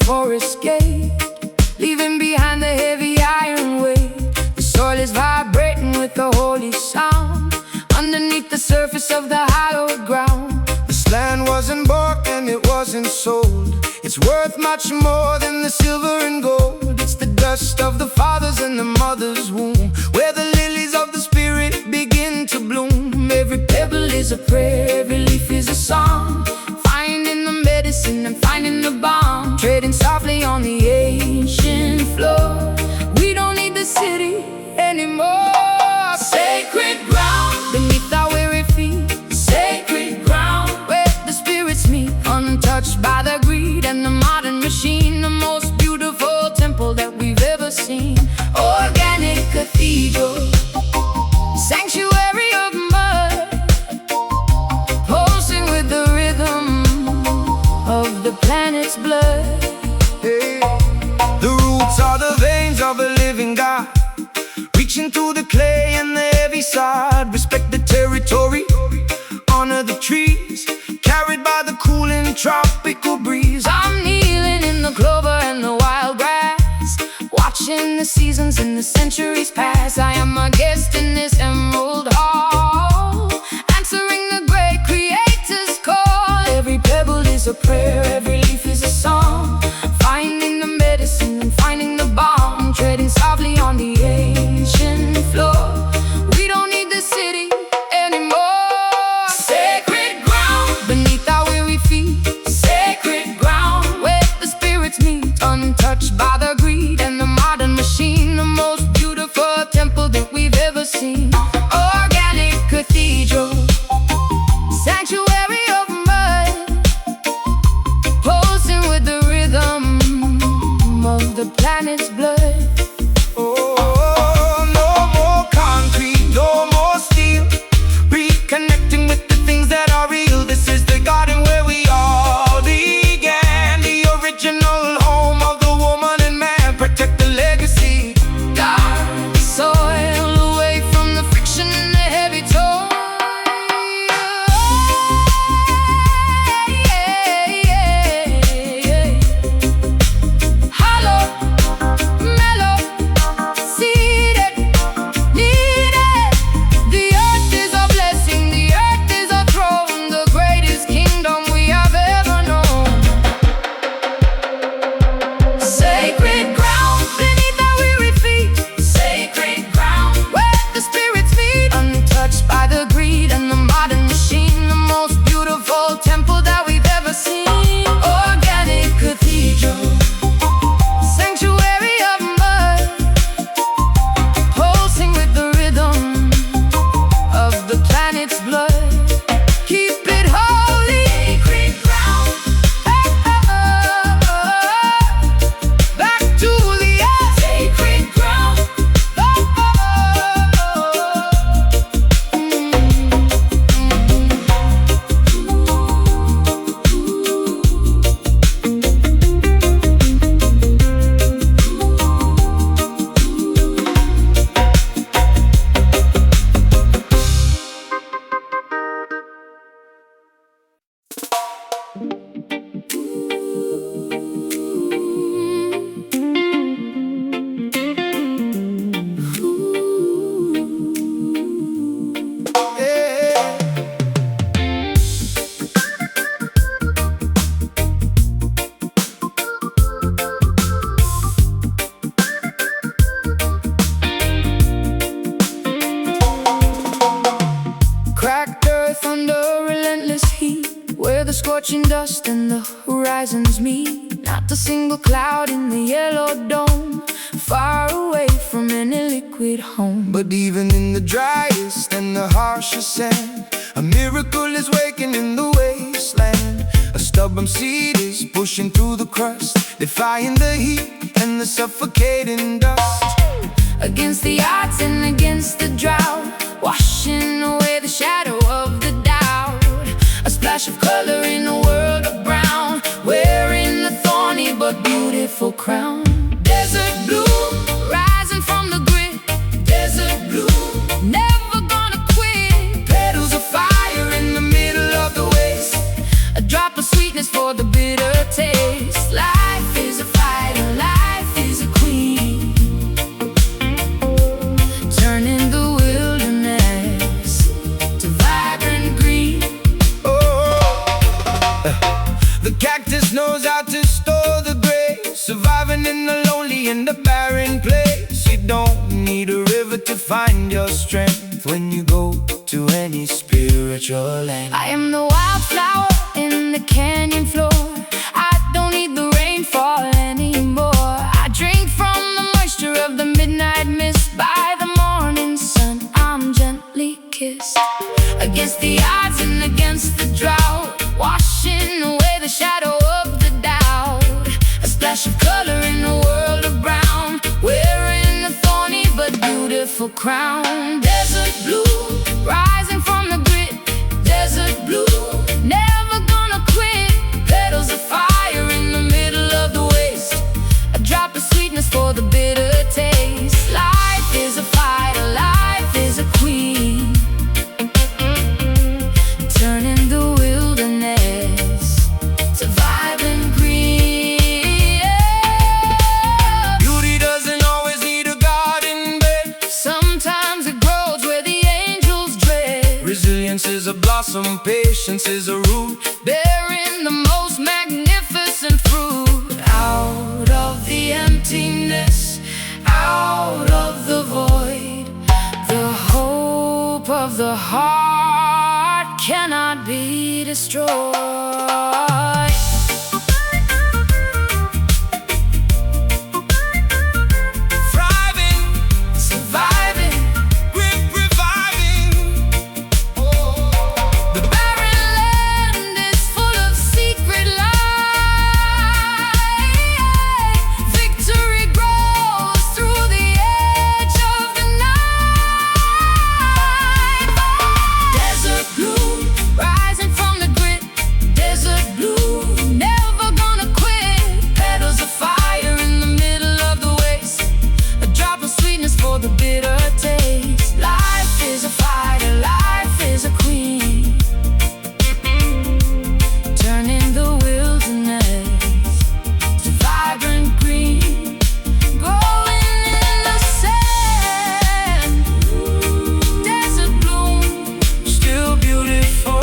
for escape, leaving behind the heavy iron weight. The soil is vibrating with the holy sound underneath the surface of the hallowed ground. This land wasn't bought and it wasn't sold. It's worth much more than the silver and gold. It's the dust of the fathers and the mother's womb, where the lilies of the spirit begin to bloom. Every pebble is a prayer, every leaf is a song, finding the medicine and finding the balm, treading softly on the ancient floor. We don't need the city anymore. Sacred ground beneath our weary feet, sacred ground where the spirits meet, untouched by the greed and the modern machine. The most beautiful temple that we've ever seen. Organic cathedral, sanctuary of mud, pulsing with the rhythm of the planet's blood. Hey. The roots are the veins of a living God, reaching through the clay and the heavy sod. Respect the territory, honor the trees, carried by the cooling tropical breeze. I'm kneeling in the clover and the wild grass, watching the seasons and the centuries pass. I am a guest in this emerald hall, answering the great creator's call. Every pebble is a prayer, every leaf is a song, finding the medicine and finding the balm, treading softly on the ancient floor. We don't need the city anymore. Sacred ground beneath our weary feet, sacred ground where the spirits meet, untouched by the greed and the modern machine. The most beautiful temple that we've ever seen. Organic cathedral, sanctuary of mud, pulsing with the rhythm of the planet's blood. Oh, no more concrete, no more steel, reconnecting with the things that are real. This is the garden where we all began, the original home of the woman and man. Protect the legacy. Guard the soil away from the friction and the heavy toll. Hollow, mellow, seeded, needed. The earth is a blessing, the earth is a throne, the greatest kingdom we have ever known. Sacred ground beneath our weary feet, sacred ground where the spirits meet, untouched by the greed and the modern machine. The most beautiful temple that we've ever seen. Organic cathedral, sanctuary of mud, pulsing with the rhythm of the planet's blood. Keep it holy, sacred ground. Back to the earth, sacred ground. Yeah. Cracked earth under relentless heat, where the scorching dust and the horizons meet. Not a single cloud in the yellow dome, far away from any liquid home. But even in the driest and the harshest sand, a miracle is waking in the wasteland. A stubborn seed is pushing through the crust, defying the heat and the suffocating dust. Against the odds and against the drought, washing away the shadow of the doubt. A splash of color in a world of brown, wearing the thorny but beautiful crown. Desert blue, rising from the grit. Desert blue, never gonna quit. Petals of fire in the middle of the waste, a drop of sweetness for the bitter taste. Life is lonely in the barren place, you don't need a river to find your strength when you go to any spiritual land. I am the wildflower in the canyon floor. I don't need the rainfall anymore. I drink from the moisture of the midnight mist. By the morning sun, I'm gently kissed. Against the odds and against the drought, washing away the shadow of the doubt. A splash of color in a world of brown, wearing a thorny but beautiful crown. Desert blue, rising from the grit. Desert blue, never gonna quit. Petals of fire in the middle of the waste. A drop of sweetness for the bitter taste. Life is a fighter, life is a queen, turning the wilderness to vibrant green. Beauty doesn't always need a garden bed. Sometimes it grows where the angels dread. Resilience is a blossom, patience is a root, Bearing the most magnificent fruit. Out of the emptiness, out of the void, the hope of the heart cannot be destroyed. thriving, Surviving reviving. the barren land is full of secret light. Victory grows through the edge of the night. Desert bloom, rising from the grit. Desert blue, never gonna quit. Petals of fire in the middle of the waste. A drop of sweetness for the bitter taste. Life is a fighter, life is a queen, turning the wilderness to vibrant green. Growing in the sand, desert bloom, Still beautiful.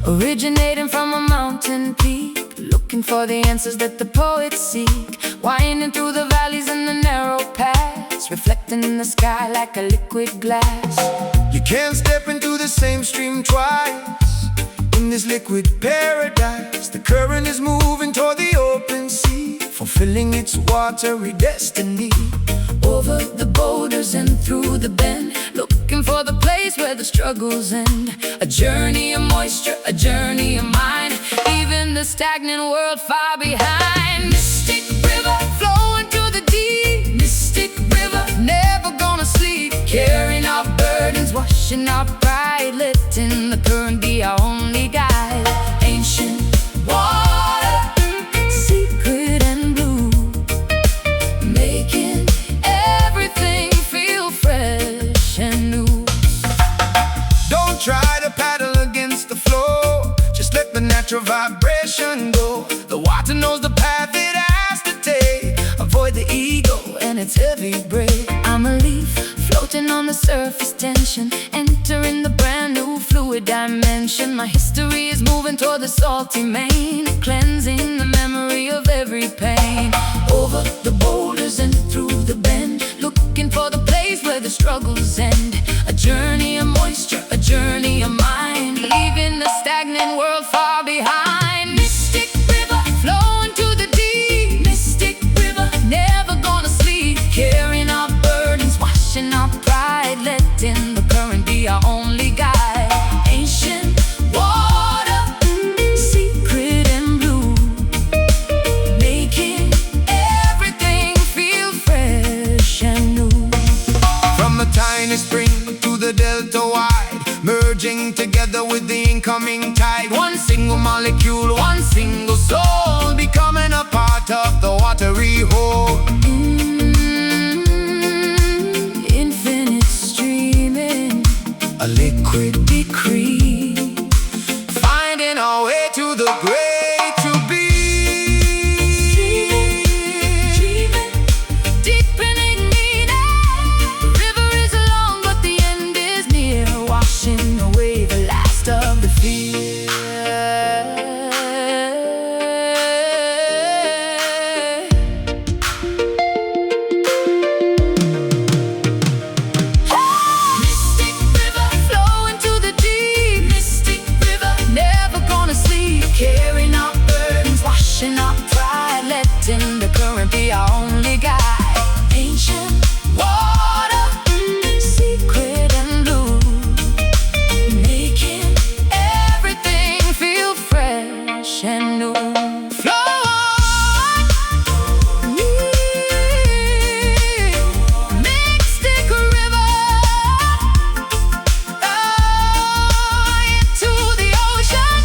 Originating from a mountain peak, looking for the answers that the poets seek. Winding through the valleys and the narrow paths, reflecting in the sky like a liquid glass. You can't step into the same stream twice. In this liquid paradise, the current is moving toward the open sea, fulfilling its watery destiny. Over the boulders and through the bend, looking for the place where the struggles end. A journey of moisture, a journey of mind, leaving the stagnant world far behind. Mystic river, flowing to the deep. Mystic river, never gonna sleep. Carrying our burdens, washing our pride, letting the current be our only guide. Ancient water, secret and blue, making everything feel fresh and new. Don't try to paddle against the flow, just let the natural vibration go. The water knows the path it has to take. Avoid the ego and its heavy break. I'm a leaf floating on the surface tension, entering the brand new fluid dimension. My history is moving toward the salty main, cleansing the memory of every pain. Over the boulders and through the bend, looking for the place where the struggles end. A journey of moisture, a journey of mind, leaving the stagnant world far behind. Mystic river, flowing to the deep. Mystic river, never gonna molecule, one single soul, becoming a part of the watery whole. Infinite streaming, A liquid decree, finding our way to the great to be. dreaming, deepening meaning. The river is long, but the end is near, washing away the last of the fear. Mystic river, flowing to the deep. Mystic river, never gonna sleep. Carrying our burdens, washing our pride, letting the current be our only guide. Ancient water, secret and blue, making everything feel fresh and new. Flow on, Mystic river, into the ocean.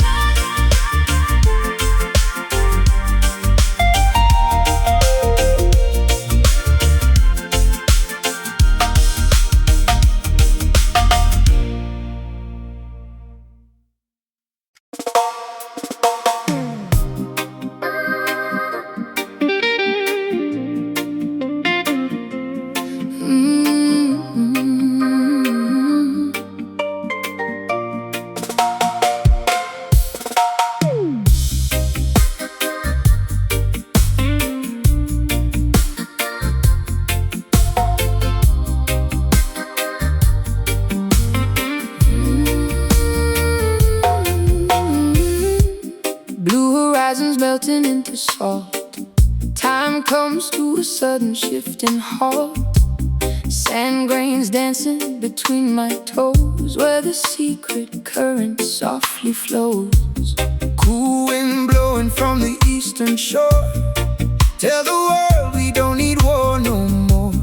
Blue horizons melting into salt. Time comes to a sudden shift and halt. Sand grains dancing between my toes, where the secret current softly flows. Cool wind blowing from the eastern shore. Tell the world we don't need war no more.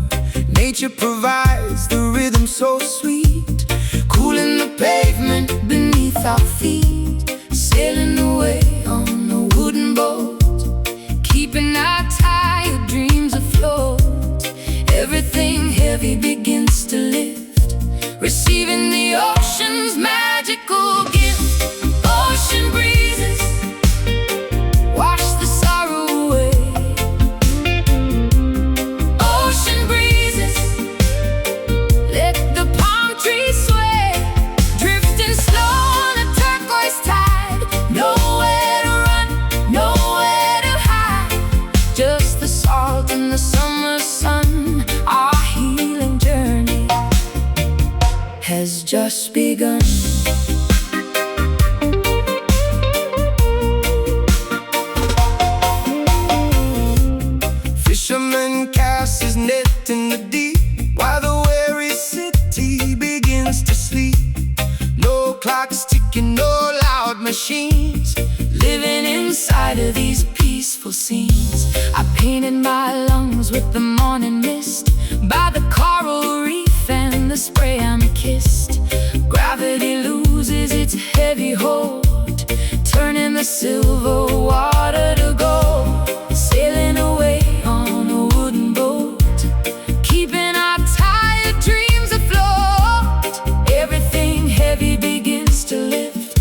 Nature provides the rhythm so sweet, cooling the pavement beneath our feet. Sailing away on a wooden boat, Keeping our tired dreams afloat. Everything heavy begins to lift, receiving the ocean's magical gift. Ocean breezes wash the sorrow away. Ocean breezes let the palm trees sway, drifting slow on a turquoise tide. Nowhere to run, nowhere to hide, just the salt and the summer sun. Our healing journey has just begun. Fisherman casts his net in the deep, while the weary city begins to sleep. No clocks ticking, no loud machines, Living inside of these peaceful scenes. I painted my lungs with the morning mist, by the coral reef and the spray I'm kissed. Gravity loses its heavy hold, turning the silver water to gold. Sailing away on a wooden boat, keeping our tired dreams afloat. Everything heavy begins to lift,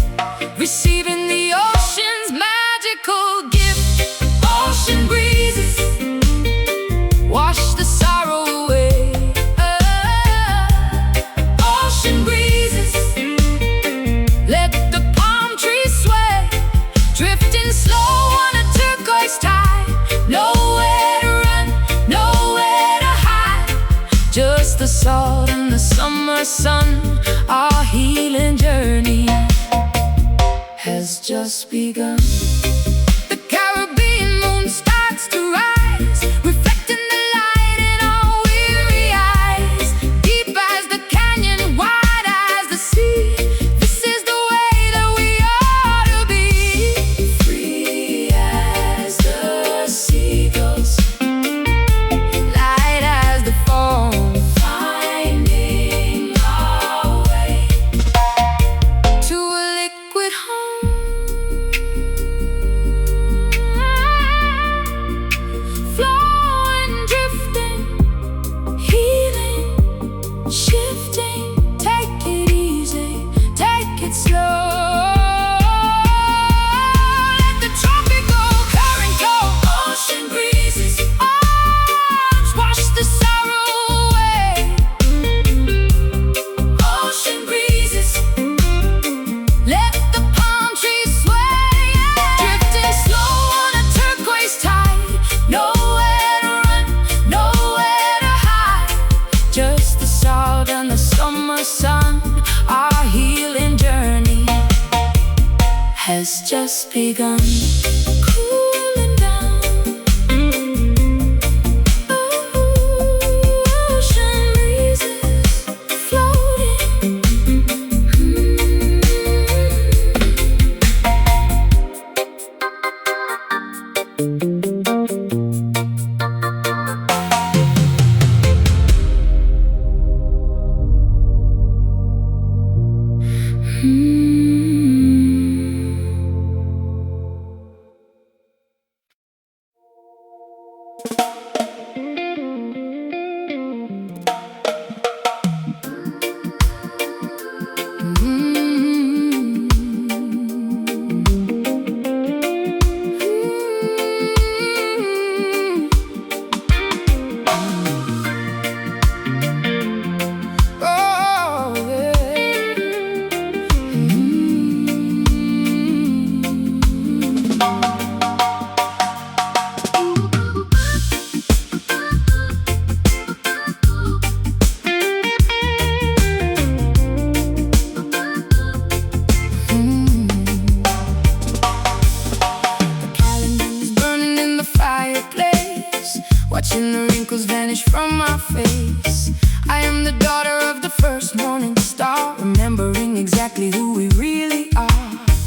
receiving the ocean's magical gift. Ocean breezes wash the sorrow away. Ocean breezes let the palm trees sway, drifting slow on a turquoise tide. Nowhere to run, nowhere to hide, just the salt and the summer sun. Our healing journey has just begun. The Caribbean moon starts to rise, reflecting the light in our weary eyes. Deep as the canyon, wide as the sea, this is the way that we ought to be. Free as the seagulls, light as the foam, finding our way to a liquid home. just begun. Cooling down, ocean breezes floating. Watching the wrinkles vanish from my face. I am the daughter of the first morning star, remembering exactly who we really are.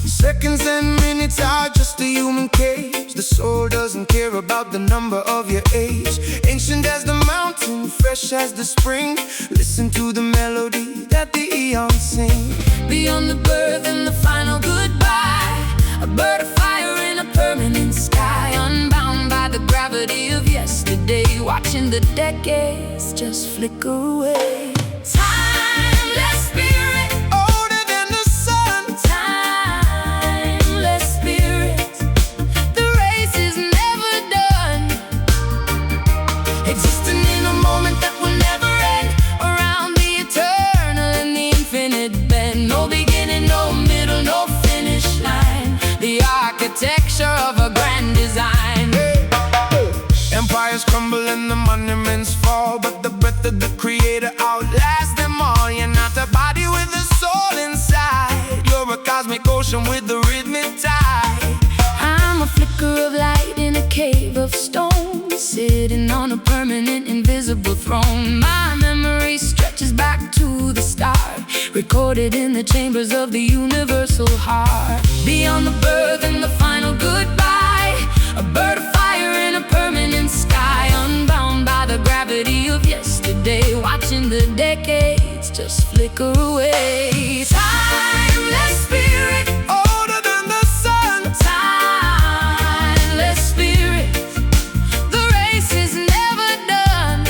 Seconds and minutes are just a human cage. The soul doesn't care about the number of your age. Ancient as the mountain, fresh as the spring. Listen to the melody that the eons sing. Beyond the birth and the final goodbye, a bird of fire in a permanent sky, unbound by the gravity of yesterday, watching the decades just flicker away. Timeless spirit, older than the sun. Timeless spirit, the race is never done. Existing in a moment that will never end, around the eternal and the infinite bend. No beginning, no middle, no finish line. The architecture of a grand design. Empires crumble and the monuments fall, but the breath of the creator outlasts them all. You're not a body with a soul inside. You're a cosmic ocean with a rhythmic tide. I'm a flicker of light in a cave of stone, sitting on a permanent invisible throne. My memory stretches back to the start, recorded in the chambers of the universal heart. Beyond the birth and the final goodbye, a bird of fire in a permanent sky, unbound by the gravity of yesterday, watching the decades just flicker away. Timeless spirit, Older than the sun. timeless spirit, the race is never done.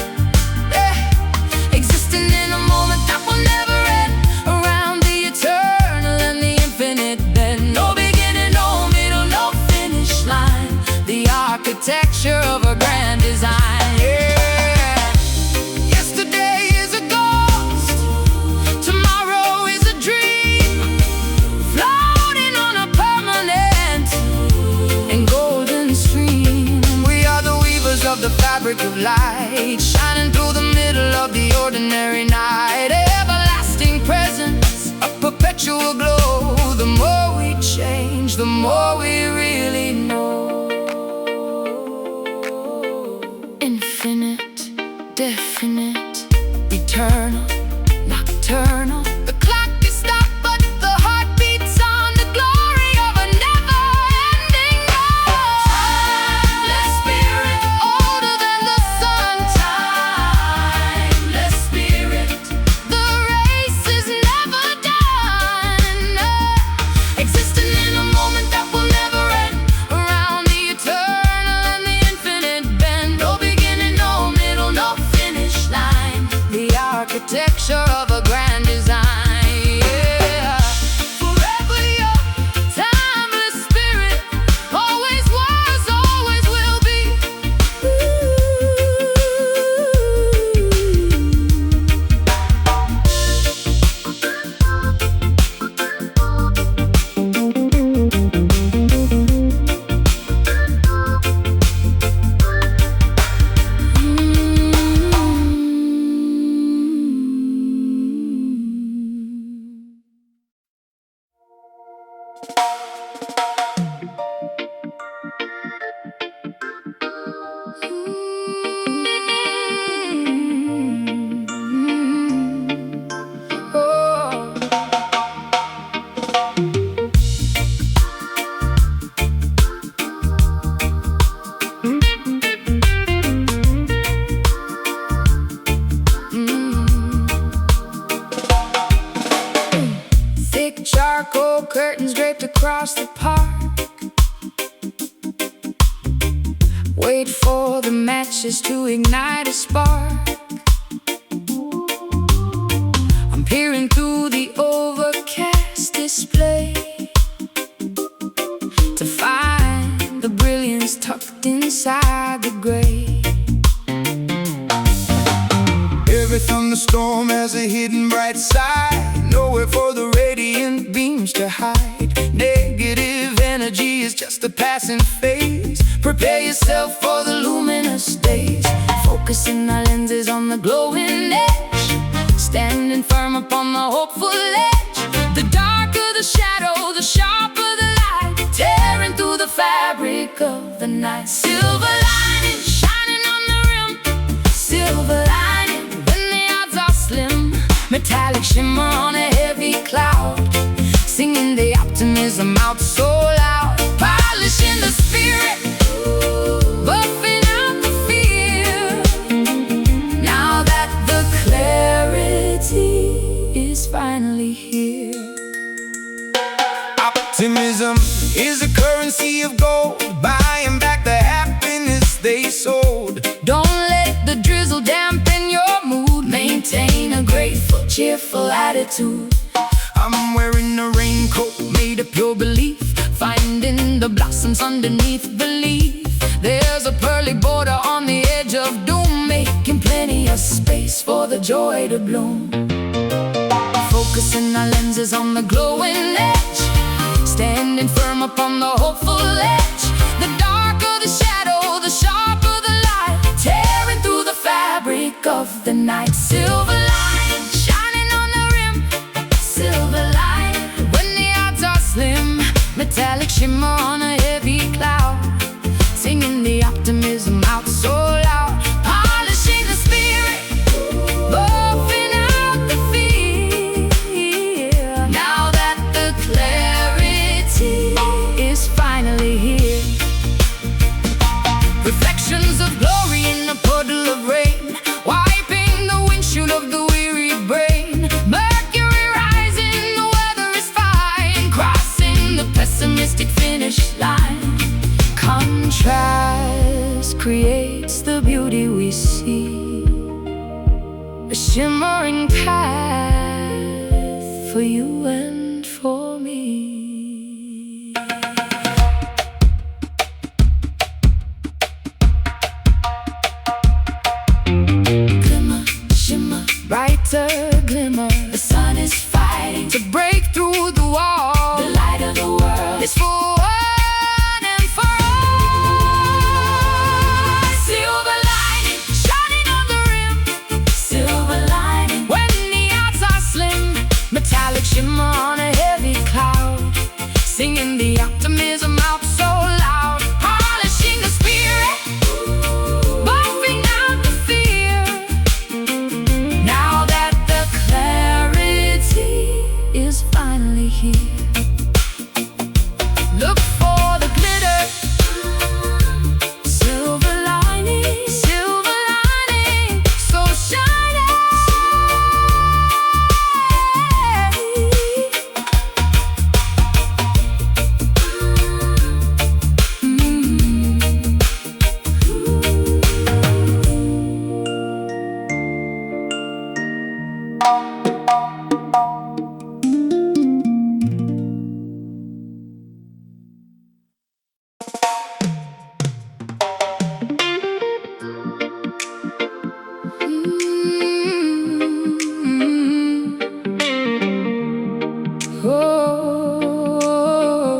Existing in a moment that will never end, around the eternal and the infinite bend. No beginning, no middle, no finish line. The architecture of a grand design. Yesterday is a ghost, Tomorrow is a dream, floating on a permanent and golden stream. we are the weavers of the fabric of light, Shining through the middle of the ordinary night. Everlasting presence, a perpetual glow. The more we change, the more we really know. Infinite, definite, eternal, nocturnal. The clock is stopped, but the heart beats on. The glory of a never-ending road. Timeless spirit, older than the sun. Timeless spirit, the race is never done. Existing in a moment that will never end, around the eternal and the infinite bend. No beginning, no middle, no finish line. The architecture of a grand design. Yeah. Forever young, timeless spirit, always was, always will be. dark oak curtains draped across the park. Wait for the matches to ignite a spark. I'm peering through the overcast display to find the brilliance tucked inside the gray. Every thunderstorm has a hidden bright side, nowhere for the radiant beams to hide. Negative energy is just a passing phase. Prepare yourself for the luminous days. Focusing our lenses on the glowing edge, standing firm upon the hopeful edge. The darker the shadow, the sharper the light, tearing through the fabric of the night. Silver lining shining on the rim, silver lining when the odds are slim. Metallic shimmer on a heavy cloud, singing the optimism out so loud. Polishing the spirit, buffing out the fear. Now that the clarity is finally here. Optimism is a currency of gold, buying back the happiness they sold. Don't let the drizzle dampen your mood. Maintain a grateful, cheerful attitude. I'm wearing a raincoat made of pure belief, finding the blossoms underneath belief. There's a pearly border on the edge of doom, making plenty of space for the joy to bloom. Focusing our lenses on the glowing edge, standing firm upon the hopeful edge. The darker the shadow, the sharper the light, tearing through the fabric of the night. Silver lining shining on the rim, silver lining when the odds are slim. Metallic shimmer on a heavy cloud, singing the optimism out so loud. Polishing the spirit, buffing out the fear. Now that the clarity is finally here. Reflections of glory in a puddle of rain, wiping the windshield of the weary brain. Mercury rising, the weather is fine, crossing the pessimistic finish line. Contrast creates the beauty we see, a shimmering path for you and for me. Glimmer, shimmer, brighter glimmer. The sun is fighting to break through the wall. The light of the world is for one and for all. Silver lining shining on the rim, silver lining when the odds are slim. Metallic shimmer on a heavy cloud, singing the optimism out so loud. Polishing the spirit, buffing out the fear. Now that the clarity is finally here. Look for the glitter, silver lining so shiny. Oh.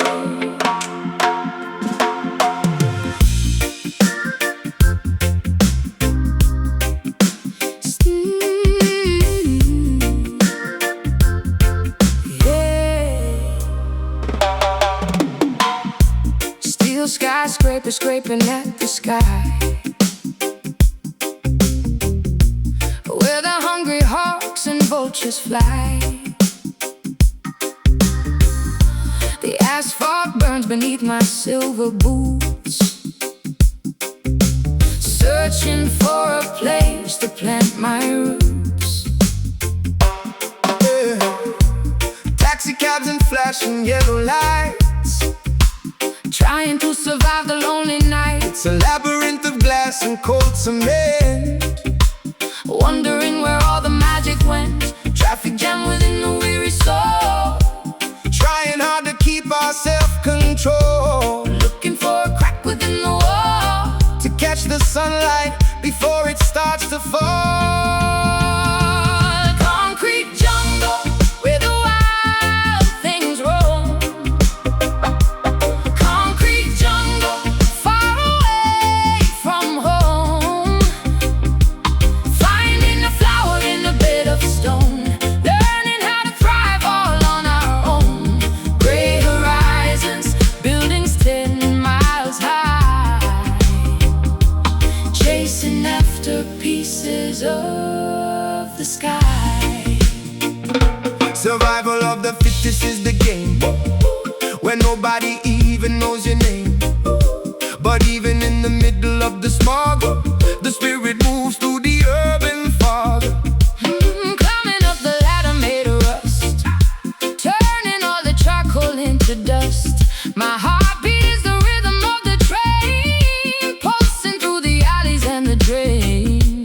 Steel skyscraper scraping at the sky, where the hungry hawks and vultures fly. The asphalt burns beneath my silver boots, searching for a place to plant my roots. Taxi cabs and flat flashing yellow lights, trying to survive the lonely night. it's a labyrinth of glass and cold cement, Wondering where all the magic went. Traffic jam within the weary soul, trying hard to keep our self-control, looking for a crack within the wall to catch the sunlight before it starts to fall. Concrete jungle where the wild things roam. Concrete jungle far away from home. Finding a flower in a bed of stone, learning how to thrive all on our own. Gray horizons, buildings 10 miles high, chasing after pieces of the sky. Survival of the fittest is the game, where nobody even knows your name. But even in the middle of the smog, the spirit moves through the urban fog. Climbing up the ladder made of rust, turning all the charcoal into dust. My heartbeat is the rhythm of the train, pulsing through the alleys and the drain.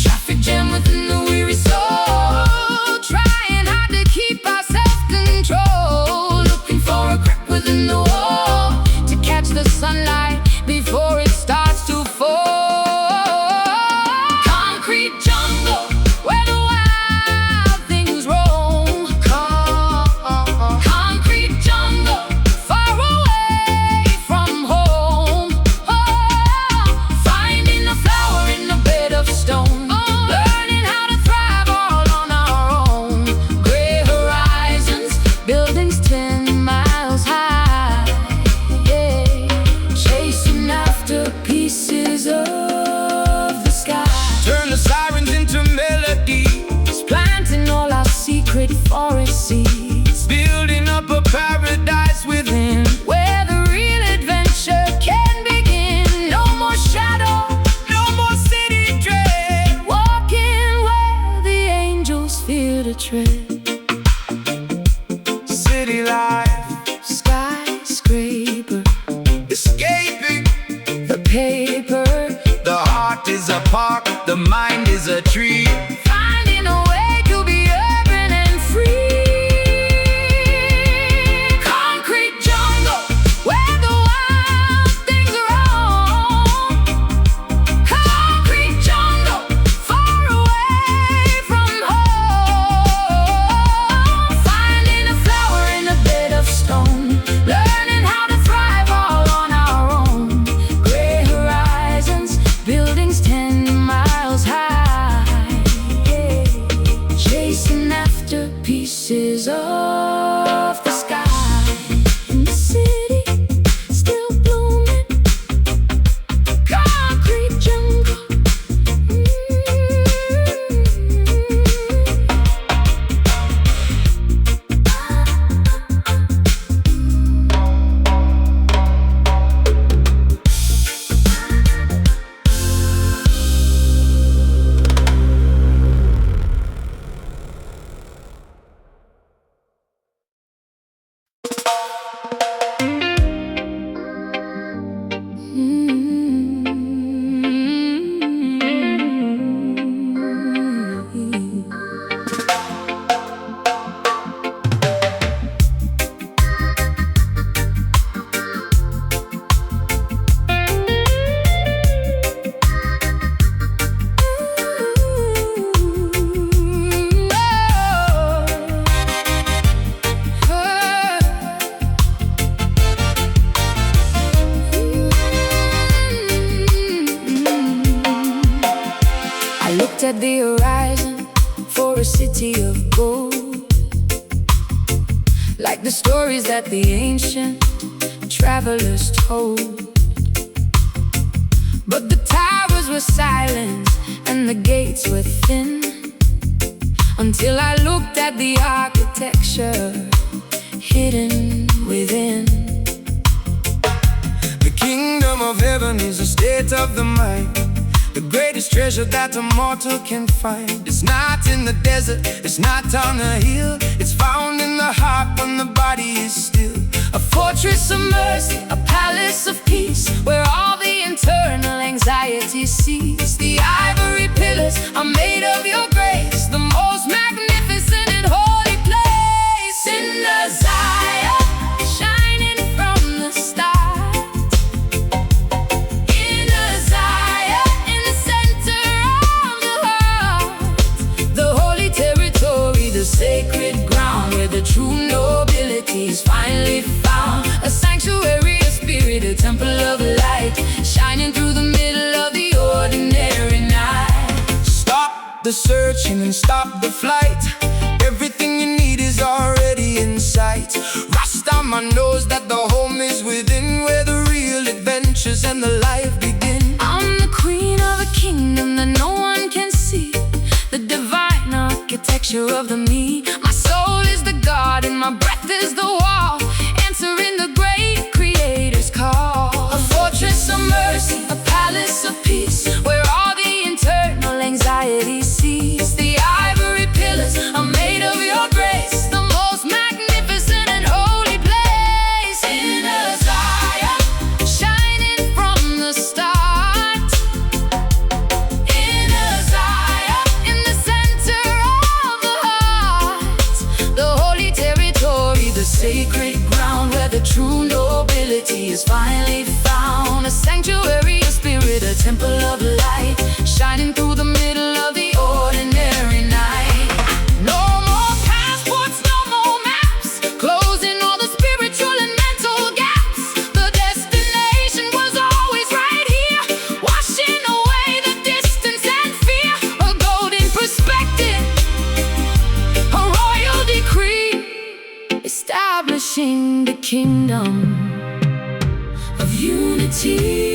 Traffic jam within the weary soul, trying hard to keep our self-control, looking for a crack within the wall to catch the sunlight before it starts to fall. Concrete jungle where the wild things roam. Concrete jungle far away from home. Finding a flower in a bed of stone, learning how to thrive all on our own. Gray horizons, buildings 10 miles high, yeah, chasing after pieces of the sky. Turn the sirens into melodies, Planting all our secret forest seeds, building up a paradise within, where the real adventure can begin. No more shadow, no more city dread. walking where the angels fear to tread. City life, Skyscraper, escaping. the paper, The heart is a park, the mind is a tree. finding a way to be urban and free. Concrete jungle where the wild things roam. Concrete jungle far away from home. Finding a flower in a bed of stone, learning how to thrive all on our own. Gray horizons, buildings 10 miles high, yeah, chasing after pieces of the sky. In the city, still blooming, concrete jungle. I looked at the horizon for a city of gold, like the stories that the ancient travelers told. But the towers were silent and the gates were thin, until I looked at the architecture hidden within. The kingdom of heaven is a state of the mind. The greatest treasure that a mortal can find. It's not in the desert, it's not on a hill. It's found in the heart when the body is still. A fortress of mercy, a palace of peace, where all the internal anxiety cease. The ivory pillars are made of your grace, the most magnificent and holy place. In the Zion, shining from the start. In the Zion, in the center of the heart. The holy territory, the sacred ground, where the true nobility is finally found. A sanctuary of spirit, a temple of light, shining through the middle of the ordinary night. Stop the searching and stop the flight. Everything you need is already in sight. Rastaman knows that the home is within, where the real adventures and the life begin. I'm the queen of a kingdom that no one can see, the divine architecture of the me. My soul is the garden, my breath is the wall, answering the great creator's call. A fortress of mercy, a palace of peace, where all the internal anxiety cease. The ivory pillars are made of your grace, the most magnificent and holy place. In a Zion, shining from the start. In a Zion, in the center of the heart. The holy territory, the sacred ground, where the true nobility is finally found. A sanctuary of spirit, a temple of light, shining through the middle of the ordinary night. No more passports, no more maps, closing all the spiritual and mental gaps. The destination was always right here, washing away the distance and fear. A golden perspective, a royal decree, establishing the kingdom of unity.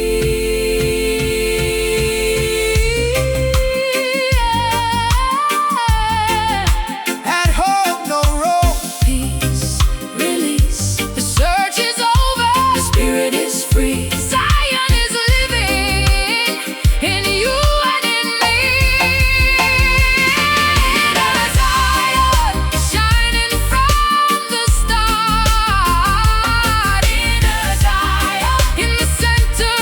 At home, no road. Peace, release. The search is over, the spirit is free. Zion is living in you and in me. In a Zion, shining from the start. In a Zion, in the center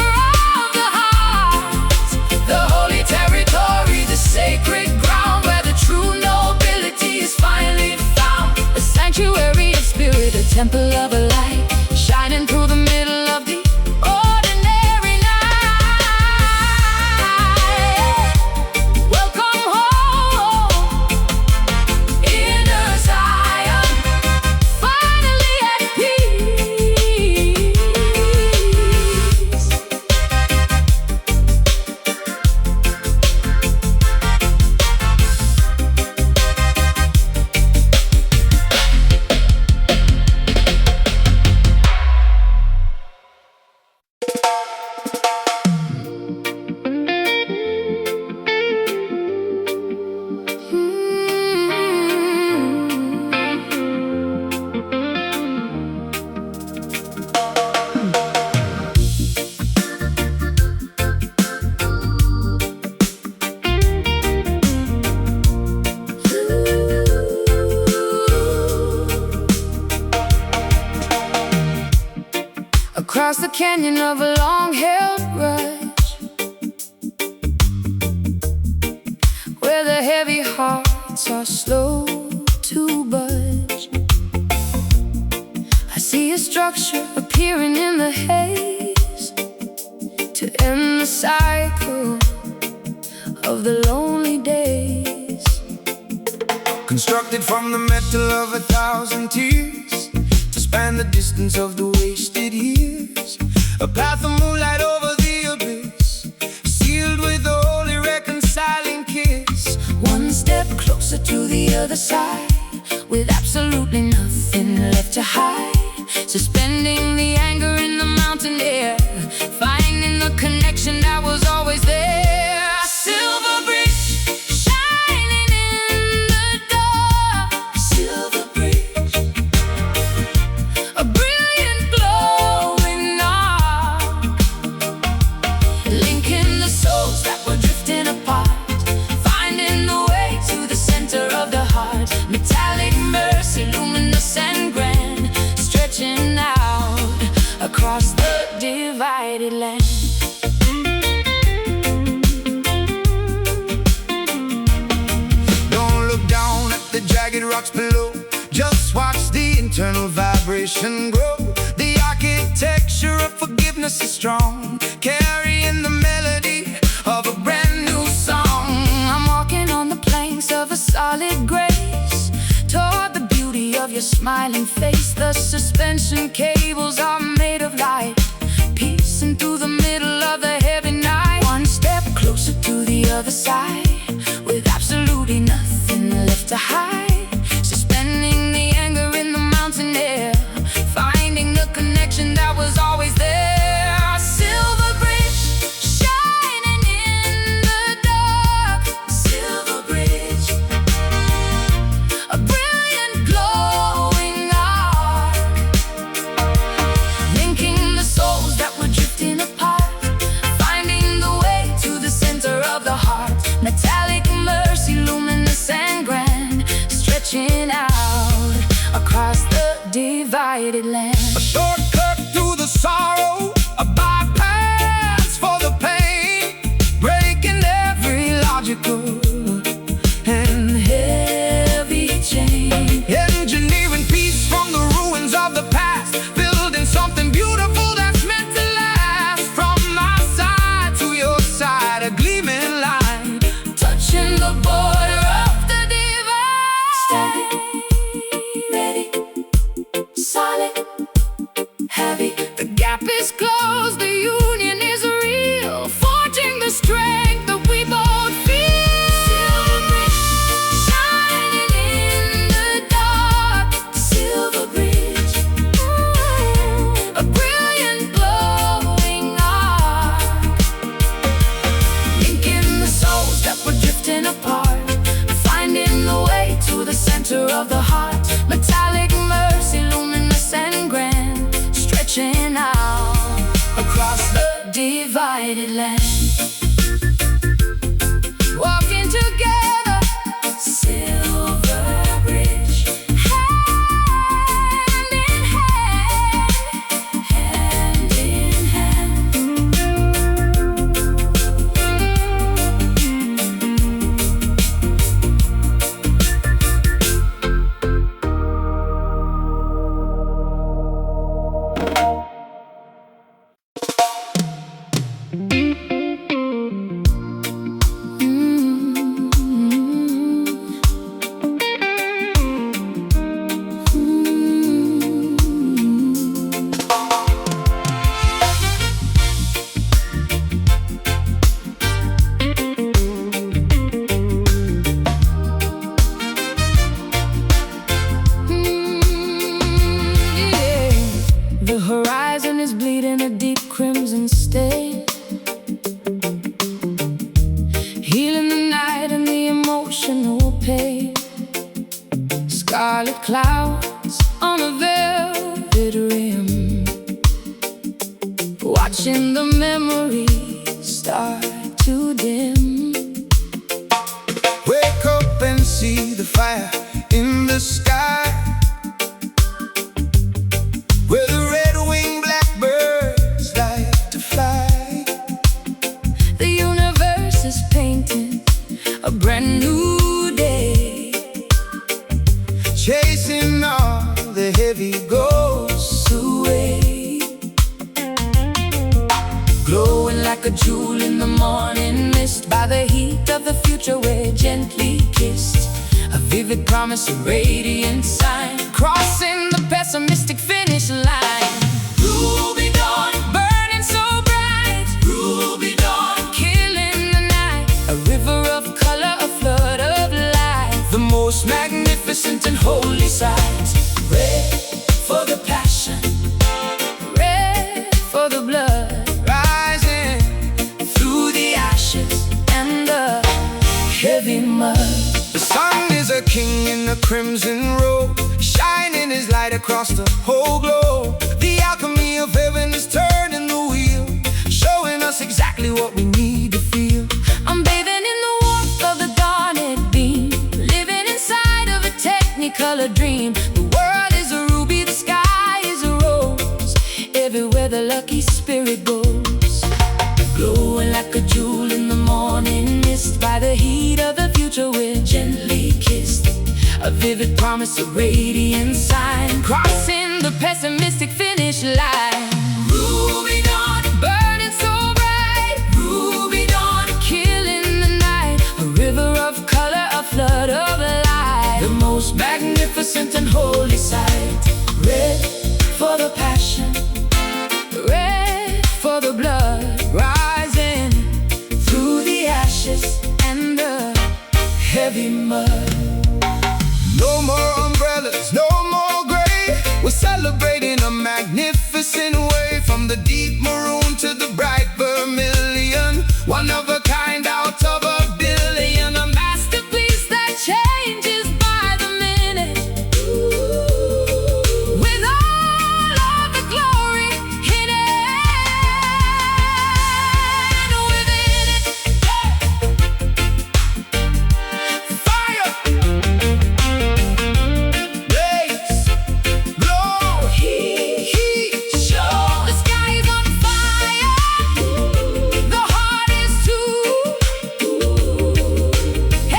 of the heart. The holy territory, the sacred ground, where the true nobility is finally found. A sanctuary of spirit, a temple of a light, shining through the middle of the ordinary night. Welcome home, inner Zion, finally at peace. Across the canyon of a long-held rush, where the heavy hearts are slow to budge, I see a structure appearing in the haze to end the cycle of the lonely days. Constructed from the metal of 1,000 tears, to span the distance of the wasted years. A path of moonlight over the abyss, sealed with a holy reconciling kiss. One step closer to the other side, with absolutely nothing left to hide. Suspending the anger in the mountain air, finding the connection that was always there. A silver bridge shining in the dark. Silver bridge, a brilliant glowing arc, linking the souls that were drifting jagged rocks below. Just watch the internal vibration grow. The architecture of forgiveness is strong, carrying the melody of a brand new song. I'm walking on the planks of a solid grace, toward the beauty of your smiling face. The suspension cables are made of light, piecing through the middle of the heavy night. One step closer to the other side, with absolutely nothing left to hide. Suspending the anger in the mountain air, finding the connection that was always there. A silver bridge shining in the dark. Silver bridge, a brilliant glowing arc, linking the souls that were drifting apart, finding the way to the center of the heart. Metallic mercy, luminous and grand, stretching out across the divided land. A shortcut through the sorrow, a bypass for the pain, breaking every logical and heavy chain. Engineering peace from the ruins of the past, building something beautiful that's meant to last. From my side to your side, a gleaming line, Touching the border of the divide. Steady, ready, solid, heavy. The gap is closed, the union is real, forging the strength that we both feel. Silver bridge shining in the dark. Silver bridge, a brilliant glowing arc, linking the souls that were drifting apart, finding the way to the center of the heart. Metallic mercy, luminous and grand, stretching out across the divided land. Walking together, silver bridge, hand in hand, hand in hand. The horizon is bleeding a deep crimson stain, healing the night and the emotional pain. Scarlet clouds on a velvet rim, watching the memories start to dim. wake up and see the fire in the sky, where the red-winged blackbirds like to fly. The universe is painting a brand new day, Chasing all the heavy ghosts away, glowing like a jewel in the morning mist, by the heat of the future we're gently kissed. A vivid promise, a radiant sign, crossing the pessimistic finish line. Ruby dawn, burning so bright. Ruby dawn, killing the night. A river of color, a flood of light. the most Magnificent and holy sight. Red for the passion, red for the blood, rising through the ashes and the heavy mud. The sun is a king in a crimson robe, shining his light across the whole globe. The alchemy of heaven is turning the wheel, showing us exactly what we need to feel. I'm bathing in the warmth of the garnet beam, living inside of a technicolor dream. The world is a ruby, the sky is a rose, everywhere the lucky spirit goes. Glowing like a jewel in the morning mist, by the heat of the future we're gently kissed. A a vivid promise, a radiant sign, crossing the pessimistic finish line. Ruby dawn, burning so bright. Ruby dawn, killing the night. A river of color, a flood of light. The most magnificent and holy sight. Red for the passion, red for the blood, rising through the ashes and the heavy mud. No more umbrellas, no more gray. We're celebrating a magnificent way. From the deep maroon to the bright vermilion, one of a kind out of a billion. A masterpiece that changes by the minute, with all of the glory hidden within it. Fire! Blaze! Glow! Heat! Show. The sky is on fire, the heart is too.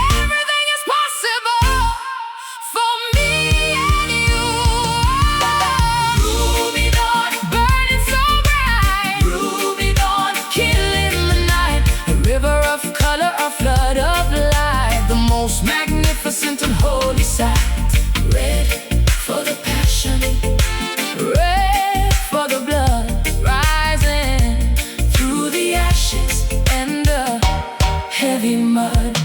Everything is possible for me and you. Ruby dawn, burning so bright. Ruby dawn, killing the night. A river of color, a flood of light. The most magnificent and holy sight. Red for the passion, red for the blood, rising through the ashes and the heavy mud.